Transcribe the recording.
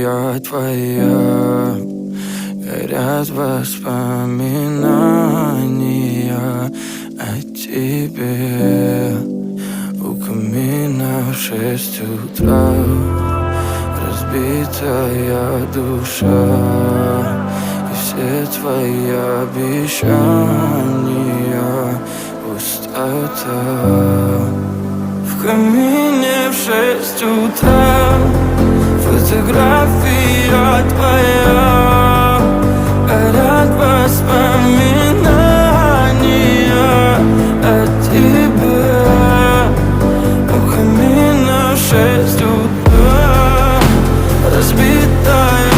я твоя. Горят воспоминания о тебе. У камина в 6 утра разбитая душа, и все твои обещания пустота. В камине в 6 утра фотография твоя. Горят воспоминания о тебе. У камина в 6 утра разбитая